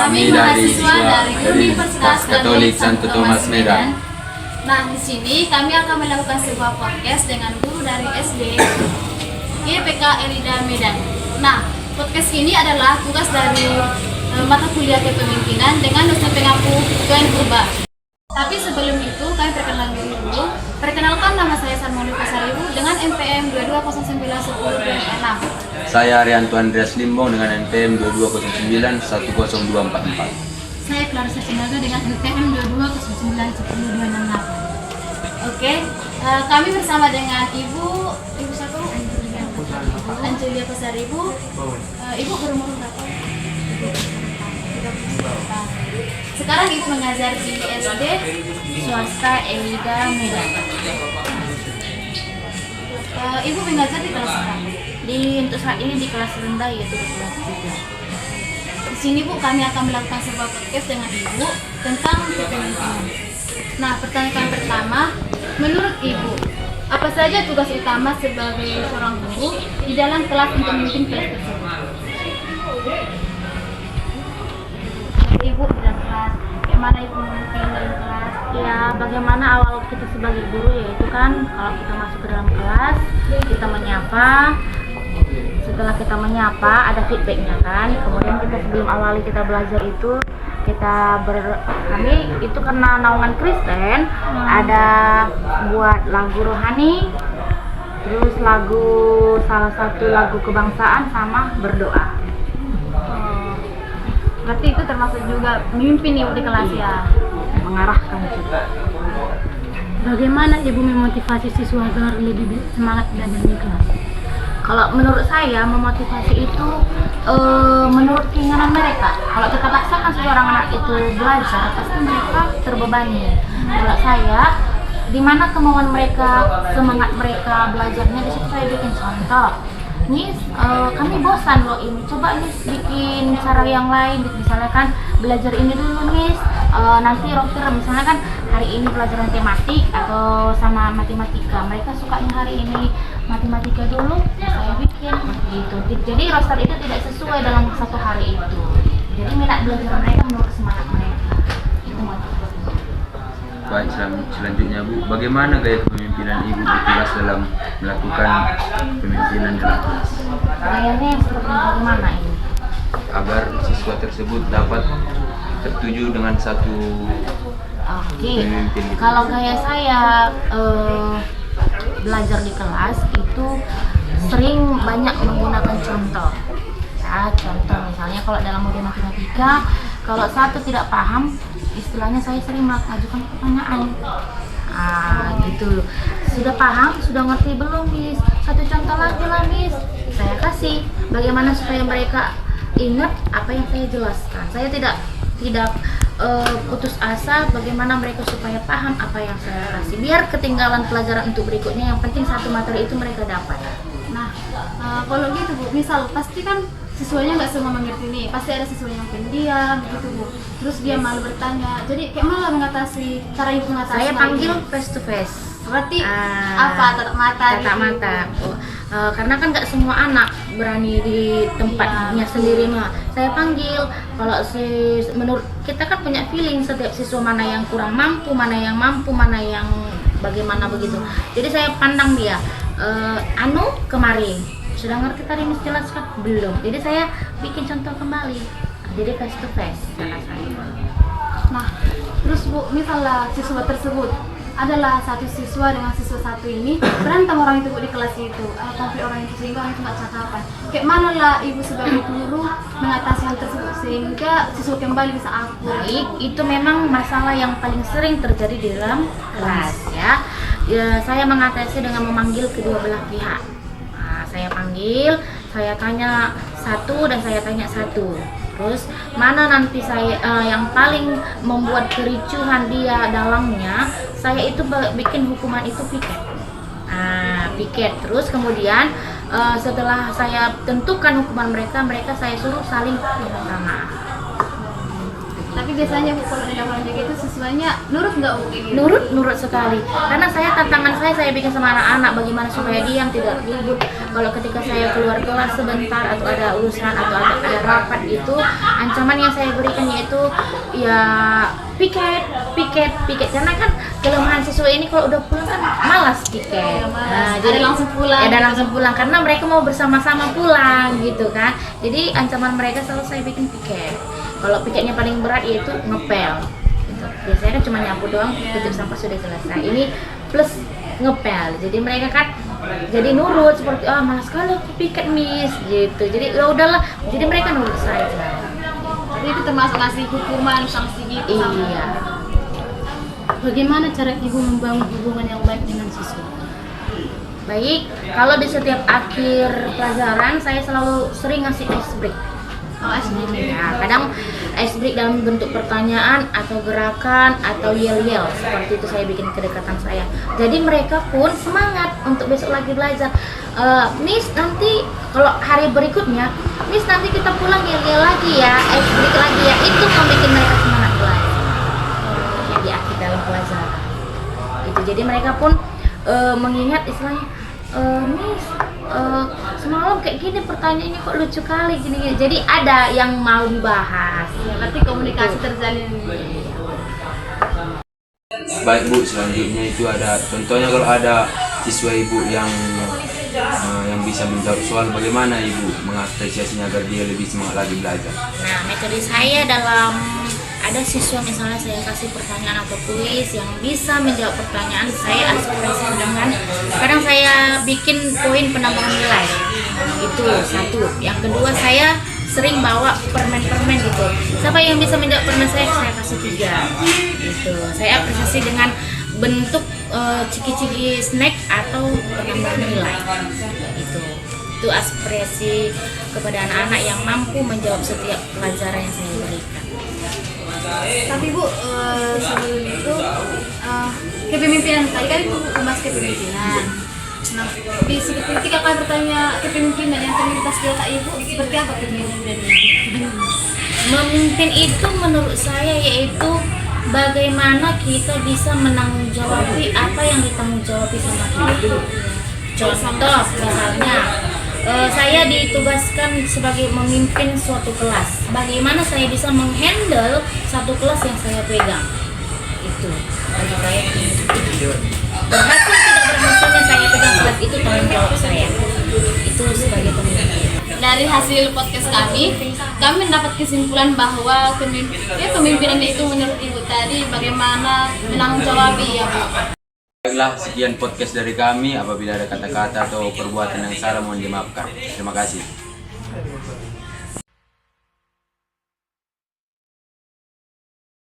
Kami mahasiswa dari Universitas Katolik Santo Tomas Medan. Nah, di sini kami akan melakukan sebuah podcast dengan guru dari SD GPK Elida Medan. Nah, podcast ini adalah tugas dari mata kuliah kepemimpinan dengan dosen pengaku UKM Purba. Tapi sebelum itu, kami perkenalan dulu. Perkenalkan, nama saya Salmoni Pasaribu dengan NPM 22091026. Saya Arianto Andreas Limbong dengan NPM 2209-10244. Saya Clarissa Sinaga dengan NPM 22091028. Oke, kami bersama dengan Ibu siapa? Angelia Pasaribu. Ibu berumur berapa? Sekarang Ibu mengajar di SD swasta Elida Medan. Ibu mengajar di kelas berapa? Untuk saat ini di kelas rendah, yaitu di kelas 3. Di sini Bu, kami akan melakukan sebuah podcast dengan Ibu tentang kepemimpinan. Nah, pertanyaan pertama, menurut Ibu, apa saja tugas utama sebagai seorang guru di dalam kelas untuk memimpin kelas tersebut? Ibu di dalam kelas, bagaimana Ibu memimpin dalam kelas? Ya, bagaimana awal kita sebagai guru, yaitu kan kalau kita masuk ke dalam kelas, kita menyapa. Setelah kita menyapa, ada feedbacknya kan. Kemudian kita sebelum awali kita belajar itu, kami itu karena naungan Kristen, ada buat lagu rohani, terus salah satu lagu kebangsaan sama berdoa. Berarti itu termasuk juga memimpin Ibu di kelas ya? Mengarahkan juga. Bagaimana Ibu memotivasi siswa agar lebih semangat belajar di kelas? Kalau menurut saya, memotivasi itu menurut keinginan mereka. Kalau kita paksakan seorang anak itu belajar, pasti mereka terbebani. Kalau saya, di mana kemauan mereka, semangat mereka belajarnya, di situ saya bikin contoh. Nis, kami bosan loh ini. Coba Nis bikin cara yang lain. Misalnya kan belajar ini dulu Nis. Nanti Rocker misalnya kan hari ini pelajaran tematik atau sama matematika. Mereka sukanya hari ini matematika dulu, saya bikin gitu. Jadi roster itu tidak sesuai dalam satu hari itu. Jadi minat belajar mereka menurut semangat mereka. Itu motivasi. Baik, selanjutnya Bu, bagaimana gaya kepemimpinan Ibu di kelas dalam melakukan kepemimpinan dalam kelas? Gayanya yang seperti bagaimana ini? Agar siswa tersebut dapat tertuju dengan satu pemimpin. Kalau gaya saya belajar di kelas itu sering banyak menggunakan contoh. Ya, contoh misalnya kalau dalam model matematika, kalau satu tidak paham, istilahnya saya sering mengajukan pertanyaan. Gitu. Sudah paham? Sudah ngerti belum, Miss? Satu contoh lagi lah, Miss. Saya kasih. Bagaimana supaya mereka ingat apa yang saya jelaskan. Saya tidak putus asa bagaimana mereka supaya paham apa yang saya kasih. Biar ketinggalan pelajaran untuk berikutnya, yang penting satu materi itu mereka dapat. Nah, kalau gitu Bu, misal pasti kan siswanya nggak semua mengerti nih, pasti ada siswa yang pendiam gitu Bu, terus dia malu bertanya. Jadi kayak malah cara Ibu mengatasi? Saya panggil face to face. Berarti apa, tatap mata? Tatap mata. Karena kan nggak semua anak berani di tempatnya sendiri mah. Saya panggil. Kalau menurut kita kan punya feeling setiap siswa mana yang kurang mampu, mana yang bagaimana begitu. Jadi saya pandang dia. Kemarin sudah ngerti tadi Miss jelaskan? Belum. Jadi saya bikin contoh kembali. Jadi face to face cara saya. Nah, terus Bu, misalnya siswa tersebut adalah satu siswa dengan siswa satu ini berantem orang itu Bu di kelas itu, konflik orang itu sehingga orang itu nggak cakapan. Kayak mana lah Ibu sebagai guru mengatasi hal tersebut sehingga siswa kembali bisa akur? Baik, itu memang masalah yang paling sering terjadi di dalam kelas ya. Saya mengatasi dengan memanggil kedua belah pihak. Saya panggil, saya tanya satu dan saya tanya satu. Terus mana nanti saya yang paling membuat kericuhan dia dalangnya, saya itu bikin hukuman itu piket. Piket. Terus kemudian setelah saya tentukan hukuman mereka saya suruh saling minta maaf. Tapi biasanya Bu kalau dilakukan kayak gitu sesuainya nurut nggak Bu kayak gitu? Nurut sekali, karena tantangan saya bikin sama anak-anak bagaimana supaya diam, tidak ribut. Kalau ketika saya keluar kelas sebentar atau ada urusan atau ada rapat itu, ancaman yang saya berikan yaitu ya piket karena kan kelemahan siswa ini kalau udah pulang kan malas piket. Nah, Jadi langsung pulang. Ya, dan langsung pulang karena mereka mau bersama-sama pulang gitu kan. Jadi ancaman mereka selalu saya bikin piket. Kalau piketnya paling berat yaitu ngepel. Gitu. Biasanya kan cuma nyapu doang, tutup sampah sudah selesai. Ini plus ngepel. Jadi mereka kan jadi nurut seperti malas sekali aku piket miss gitu. Jadi ya udahlah. Jadi mereka nurut saja. Jadi itu termasuk ngasih hukuman sanksi gitu. Iya. Bagaimana cara ibu membangun hubungan yang baik dengan siswa? Baik, kalau di setiap akhir pelajaran saya selalu sering ngasih ice break. Oh, asli. Ya, kadang ice break dalam bentuk pertanyaan atau gerakan atau yel-yel, seperti itu saya bikin kedekatan saya. Jadi mereka pun semangat untuk besok lagi belajar. Miss nanti kalau hari berikutnya, Miss nanti kita pulang yel-yel lagi ya, ice break lagi ya. Itu membuat mereka semangat belajar. Yang di akhir dalam pelajaran. Itu jadi mereka pun mengingat istilahnya, Miss semalam kayak gini pertanyaannya kok lucu kali gini. Jadi ada yang mau dibahas. Ya, berarti komunikasi terjalin. Baik Bu, selanjutnya itu ada contohnya kalau ada siswa Ibu yang bisa menjawab soal, bagaimana Ibu mengapresiasinya agar dia lebih semangat lagi belajar? Nah, metode saya dalam ada siswa misalnya saya kasih pertanyaan atau kuis yang bisa menjawab pertanyaan, saya ekspresi dengan kadang saya bikin poin penambahan nilai. Itu satu. Yang kedua saya sering bawa permen-permen gitu. Siapa yang bisa menjawab permen saya kasih 3. Gitu. Saya apresiasi dengan bentuk ciki-ciki snack atau penambahan nilai. Itu ekspresi kepada anak-anak yang mampu menjawab setiap pelajaran yang saya berikan. Tapi Bu, sebelum itu kepemimpinan tadi kan itu membahas kepemimpinan. Nah, ketika kalian bertanya kepemimpinan yang terlintas di otak Ibu, seperti apa kepemimpinannya? Memimpin itu menurut saya yaitu bagaimana kita bisa menanggung-jawabi apa yang ditanggung-jawabi sama kita. Contoh misalnya, saya ditugaskan sebagai memimpin suatu kelas. Bagaimana saya bisa menghandle satu kelas yang saya pegang? Itu bagi saya. Berhasil tidak berhasilnya saya pegang kelas itu tanggung jawab saya. Itu sebagai pemimpin. Dari hasil podcast kami mendapat kesimpulan bahwa kepemimpinan itu menurut Ibu tadi bagaimana menanggung-jawabi ya Bu. Baiklah, sekian podcast dari kami. Apabila ada kata-kata atau perbuatan yang salah mohon dimaafkan. Terima kasih.